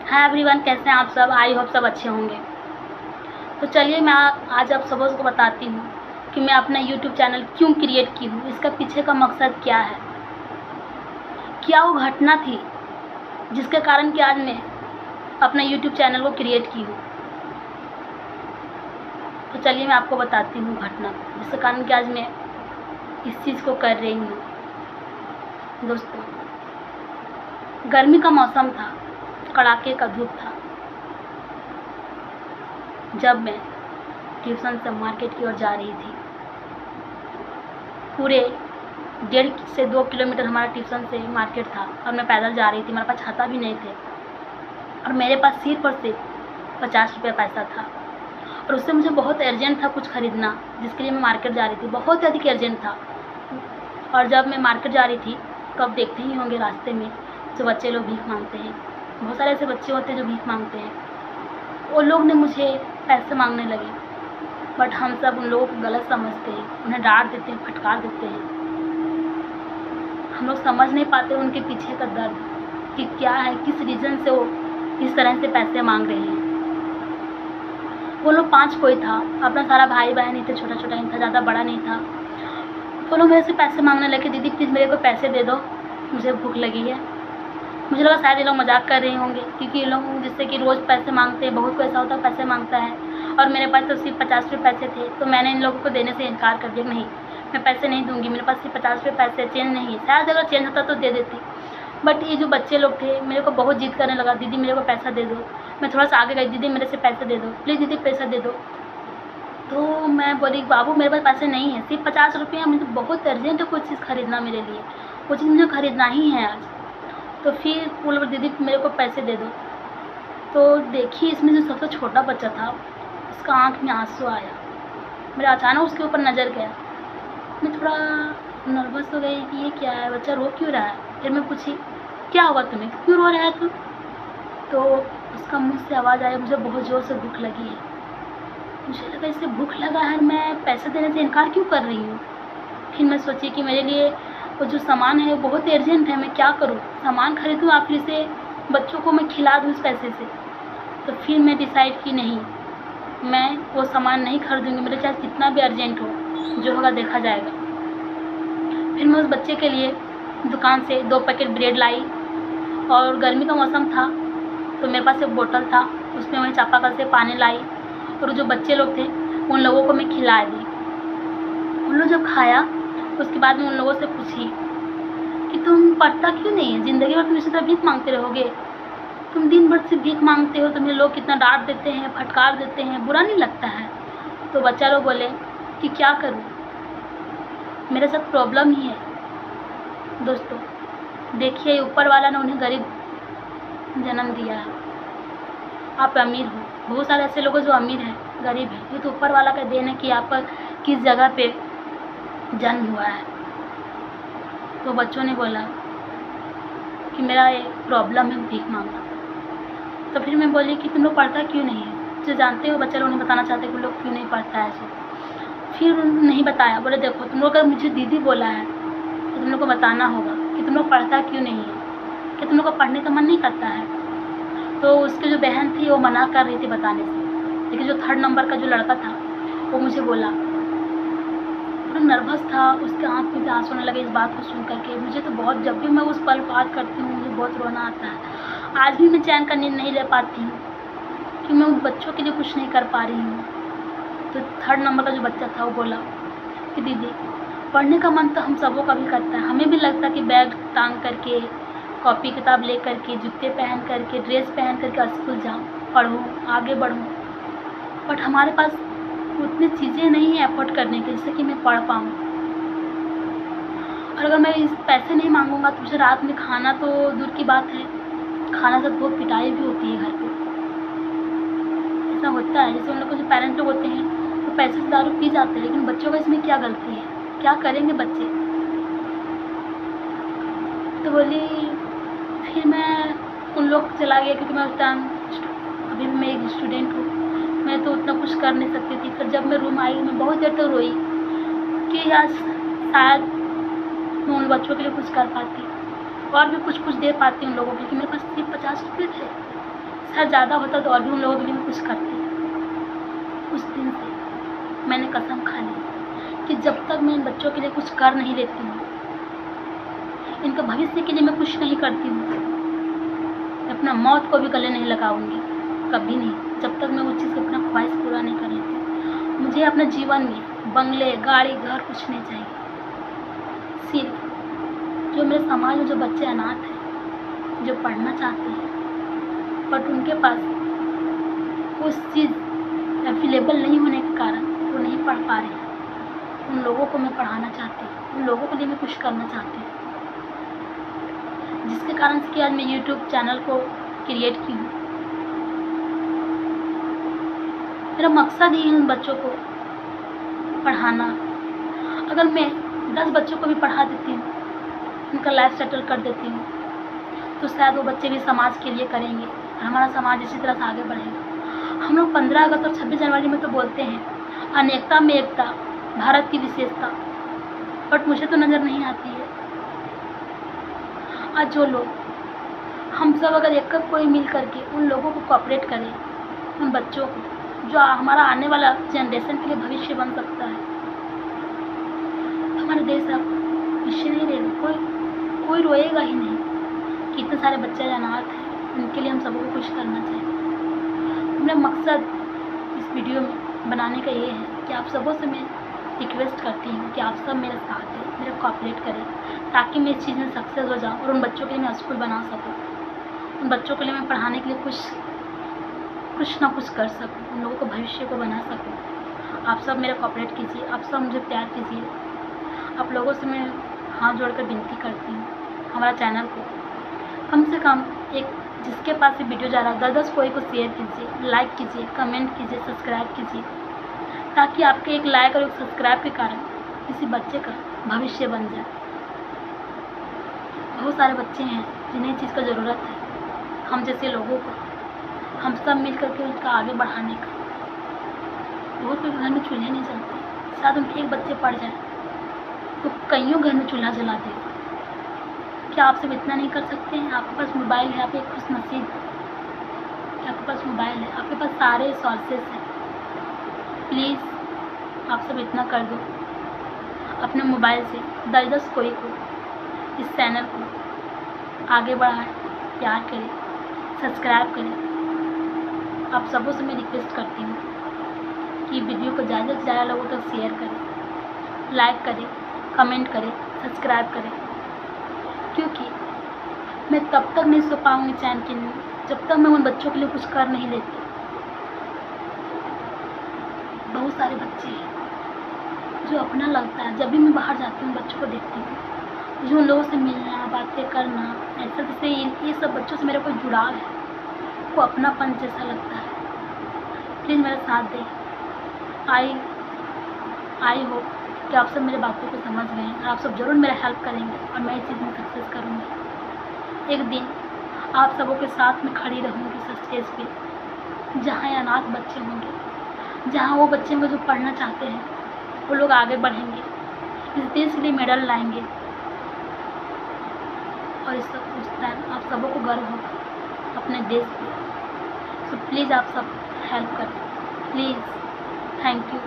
Hi everyone, कैसे हैं आप सब। आई होप सब अच्छे होंगे। तो चलिए मैं आज आप सबों को बताती हूँ कि मैं अपना यूट्यूब चैनल क्यों क्रिएट की हूँ, इसका पीछे का मकसद क्या है, क्या वो घटना थी जिसके कारण कि आज मैं अपना यूट्यूब चैनल को क्रिएट की हूँ। तो चलिए मैं आपको बताती हूँ घटना जिसके कारण कि आज मैं इस चीज़ को कर रही हूँ। दोस्तों, गर्मी का मौसम था, कड़ाके का धूप था। जब मैं ट्यूशन से मार्केट की ओर जा रही थी, पूरे 1.5 से 2 किलोमीटर हमारा ट्यूशन से मार्केट था और मैं पैदल जा रही थी। मेरे पास छाता भी नहीं थे और मेरे पास सिर पर से 50 रुपये पैसा था और उससे मुझे बहुत अर्जेंट था कुछ ख़रीदना, जिसके लिए मैं मार्केट जा रही थी। बहुत अधिक अर्जेंट था। और जब मैं मार्केट जा रही थी तो आप देखते ही होंगे रास्ते में जो बच्चे लोग भीख मांगते हैं, बहुत सारे ऐसे बच्चे होते हैं जो भीख मांगते हैं। वो लोग ने मुझे पैसे मांगने लगे, बट हम सब उन लोगों को गलत समझते हैं, उन्हें डांट देते हैं, फटकार देते हैं। हम लोग समझ नहीं पाते उनके पीछे का दर्द कि क्या है, किस रीज़न से वो इस तरह से पैसे मांग रहे हैं। वो लोग 5 कोई था, अपना सारा भाई बहन ही थे, छोटा छोटा ही था, ज़्यादा बड़ा नहीं था। वो लोग मेरे से पैसे मांगने लगे, दीदी प्लीज़ मेरे को पैसे दे दो, मुझे भूख लगी है। मुझे लगा शायद ये लोग मजाक कर रहे होंगे, क्योंकि ये लोग जिससे कि रोज़ पैसे मांगते हैं, बहुत कोई ऐसा होता है पैसे मांगता है। और मेरे पास तो सिर्फ 50 रुपये पैसे थे, तो मैंने इन लोगों को देने से इनकार कर दिया, नहीं मैं पैसे नहीं दूंगी, मेरे पास सिर्फ 50 रुपये पैसे, चेंज नहीं है। शायद अगर चेंज होता तो दे देती, बट ये जो बच्चे लोग थे मेरे को बहुत जिद करने लगा, दीदी मेरे को पैसा दे दो। मैं थोड़ा सा आगे गई, दीदी मेरे से पैसे दे दो, प्लीज़ दीदी पैसा दे दो। तो मैं बोली बाबू मेरे पास पैसे नहीं है, सिर्फ 50 रुपये हैं, मुझे बहुत अर्जेंट है कोई चीज़ ख़रीदना, मेरे लिए वो चीज़ मुझे ख़रीदना ही है आज। तो फिर बोल दीदी मेरे को पैसे दे दो। तो देखिए इसमें जो सबसे छोटा बच्चा था उसका आँख में आंसू आया। मेरा अचानक उसके ऊपर नज़र गया। मैं थोड़ा नर्वस हो गई कि ये क्या है, बच्चा रो क्यों रहा है। फिर मैं पूछी क्या हुआ तुम्हें, क्यों रो रहा है तू। तो उसका मुँह से आवाज़ आई, मुझे बहुत ज़ोर से भूख लगी है। मुझे लगा इससे भूख लगा है, मैं पैसे देने से इनकार क्यों कर रही हूँ। फिर मैं सोची कि मेरे लिए वो जो सामान है वो बहुत अर्जेंट है, मैं क्या करूँ, सामान खरीदूँ या फिर इसे बच्चों को मैं खिला दूँ इस पैसे से। तो फिर मैं डिसाइड की नहीं, मैं वो सामान नहीं खरीदूँगी, मेरे चाहे कितना भी अर्जेंट हो, जो होगा देखा जाएगा। फिर मैं उस बच्चे के लिए दुकान से 2 पैकेट ब्रेड लाई और गर्मी का मौसम था तो मेरे पास एक बोतल था, उसमें मैं चापाकल से पानी लाई और जो बच्चे लोग थे उन लोगों को मैं खिला दी। उन लोग जब खाया उसके बाद में उन लोगों से पूछी कि तुम पढ़ता क्यों नहीं है, ज़िंदगी भर तुम इसी तरह भीख मांगते रहोगे, तुम दिन भर से भीख मांगते हो, तुम्हें लोग कितना डांट देते हैं, फटकार देते हैं, बुरा नहीं लगता है। तो बच्चा लोग बोले कि क्या करूं, मेरे साथ प्रॉब्लम ही है। दोस्तों देखिए ऊपर वाला ने उन्हें गरीब जन्म दिया है, आप अमीर हो, बहुत सारे ऐसे लोग जो अमीर हैं गरीब हैं, ये तो ऊपर वाला का देन है कि आप किस जगह पे जन्म हुआ है। तो बच्चों ने बोला कि मेरा एक प्रॉब्लम है भीख मांगना। तो फिर मैं बोली कि तुम लोग पढ़ता क्यों नहीं है, जो जानते हो बच्चे लोग नहीं बताना चाहते कि लोग क्यों नहीं पढ़ता है ऐसे। फिर नहीं बताया, बोले देखो तुम लोग अगर मुझे दीदी बोला है तो तुम लोग को बताना होगा कि तुम लोग पढ़ता क्यों नहीं है, कि तुम लोग को पढ़ने का मन नहीं करता है। तो उसकी जो बहन थी वो मना कर रही थी बताने से, लेकिन जो 3rd नंबर का जो लड़का था वो मुझे बोला। थोड़ा नर्वस था, उसके आँख में भी आंसू आने लगे इस बात को सुन करके। मुझे तो बहुत, जब भी मैं उस पल बात करती हूँ मुझे बहुत रोना आता है। आज भी मैं चैन का नींद नहीं ले पाती हूँ कि मैं उन बच्चों के लिए कुछ नहीं कर पा रही हूँ। तो 3rd नंबर का जो बच्चा था वो बोला कि दीदी पढ़ने का मन तो हम सबों का भी करता है, हमें भी लगता है कि बैग टांग करके, कॉपी किताब ले करके, जूते पहन करके, ड्रेस पहन करके स्कूल जाऊँ, पढ़ूँ, आगे बढ़ूँ, बट हमारे पास उतनी चीज़ें नहीं है अफोर्ड करने के जिससे कि मैं पढ़ पाऊँ। और अगर मैं इस पैसे नहीं मांगूंगा तो मुझे रात में खाना तो दूर की बात है, खाना से बहुत पिटाई भी होती है घर पे। ऐसा होता है, जैसे उन लोग के जो पेरेंट्स लोग होते हैं वो पैसे से दारू पी जाते हैं, लेकिन बच्चों का इसमें क्या गलती है, क्या करेंगे बच्चे। तो बोली फिर मैं उन लोग चला गया, क्योंकि मैं उस टाइम अभी भी मैं एक स्टूडेंट हूँ, मैं तो उतना कुछ कर नहीं सकती थी। फिर जब मैं रूम आई मैं बहुत देर तक रोई कि आज शायद मैं उन बच्चों के लिए कुछ कर पाती और भी कुछ दे पाती उन लोगों के लिए, मेरे पास सिर्फ 50 रुपये थे, शायद ज़्यादा होता तो और भी उन लोगों के लिए मैं कुछ करती। उस दिन से मैंने कसम खा ली कि जब तक मैं इन बच्चों के लिए कुछ कर नहीं लेती हूँ, इनके भविष्य के लिए मैं कुछ नहीं करती हूँ, मैं अपना मौत को भी गले नहीं लगाऊंगी, कभी नहीं, जब तक मैं उस चीज़ को अपना ख्वाहिश पूरा नहीं कर लेती। मुझे अपने जीवन में बंगले, गाड़ी, घर कुछ नहीं चाहिए। सिर्फ जो मेरे समाज में जो बच्चे अनाथ हैं, जो पढ़ना चाहते हैं बट उनके पास उस चीज़ अवेलेबल नहीं होने के कारण वो नहीं पढ़ पा रहे हैं, उन लोगों को मैं पढ़ाना चाहती हूँ, उन लोगों के लिए मैं कुछ करना चाहती हूँ, जिसके कारण से कि आज मैं यूट्यूब चैनल को क्रिएट की हूँ। मेरा मकसद ही है उन बच्चों को पढ़ाना। अगर मैं 10 बच्चों को भी पढ़ा देती हूँ, उनका लाइफ सेटल कर देती हूँ, तो शायद वो बच्चे भी समाज के लिए करेंगे और हमारा समाज इसी तरह से आगे बढ़ेगा। हम लोग 15 अगस्त और 26 जनवरी में तो बोलते हैं अनेकता में एकता, भारत की विशेषता, बट मुझे तो नज़र नहीं आती है। आज जो लोग हम सब अगर एक कोई मिल करके उन लोगों को कोऑपरेट करें, उन बच्चों को जो हमारा आने वाला जनरेशन के लिए भविष्य बन सकता है, तो हमारा देश अब पीछे नहीं रहेगा, कोई रोएगा ही नहीं कि इतने सारे बच्चे अनाथ हैं, उनके लिए हम सबको कुछ करना चाहिए। तो मेरा मकसद इस वीडियो में बनाने का ये है कि आप सबों से मैं रिक्वेस्ट करती हूँ कि आप सब मेरे साथ हैं, मेरे कोऑपरेट करें, ताकि मैं इस चीज़ में सक्सेस हो जाऊँ और उन बच्चों के लिए मैं स्कूल बना सकूँ, उन बच्चों के लिए मैं पढ़ाने के लिए कुछ ना कुछ कर सकूँ, उन लोगों को भविष्य को बना सकूँ। आप सब मेरा कोऑपरेट कीजिए, आप सब मुझे प्यार कीजिए। आप लोगों से मैं हाथ जोड़कर विनती करती हूँ, हमारा चैनल को कम से कम एक जिसके पास ये वीडियो जा रहा है 10 कोई को शेयर कीजिए, लाइक कीजिए, कमेंट कीजिए, सब्सक्राइब कीजिए, ताकि आपके एक लाइक और एक सब्सक्राइब के कारण किसी बच्चे का भविष्य बन जाए। बहुत सारे बच्चे हैं जिन्हें इस चीज़ का ज़रूरत है, हम जैसे लोगों को, हम सब मिल करके उसका आगे बढ़ाने का। बहुत कोई घर में चूल्हे नहीं जलते, शायद उनके एक बच्चे पड़ जाए तो कईयों घर में चूल्हा जला दे। क्या आप सब इतना नहीं कर सकते हैं? आपके पास मोबाइल है, आप एक खुशनसीब कि आपके पास मोबाइल है, आपके पास सारे सोर्सेस हैं। प्लीज़ आप सब इतना कर दो, अपने मोबाइल से 10 कोई को इस चैनल को आगे बढ़ाएं, प्यार करें, सब्सक्राइब करें। आप सबों से मैं रिक्वेस्ट करती हूँ कि वीडियो को ज़्यादा से ज़्यादा लोगों तक शेयर करें, लाइक करें, कमेंट करें, सब्सक्राइब करें, क्योंकि मैं तब तक नहीं सो पाऊँगी चैन के लिए जब तक मैं उन बच्चों के लिए कुछ कर नहीं लेती। बहुत सारे बच्चे हैं जो अपना लगता है, जब भी मैं बाहर जाती हूँ बच्चों को देखती हूँ, मुझे उन लोगों से मिलना, बातें करना, ऐसा जैसे ये सब बच्चों से मेरा कोई जुड़ाव है, वो अपनापन जैसा लगता है। प्लीज़ मेरा साथ दें। आई होप कि आप सब मेरे बातों को समझ गए और आप सब ज़रूर मेरा हेल्प करेंगे और मैं इस चीज़ में सक्सेस करूँगी। एक दिन आप सबों के साथ में खड़ी रहूँगी इस स्टेज पे, जहाँ अनाथ बच्चे होंगे, जहाँ वो बच्चे होंगे जो पढ़ना चाहते हैं, वो लोग आगे बढ़ेंगे, इस देश के लिए मेडल लाएंगे और इस सब उस टाइम आप सबों को गर्व होगा अपने देश पे। तो प्लीज़ आप सब हेल्प करें, प्लीज़। Thank you.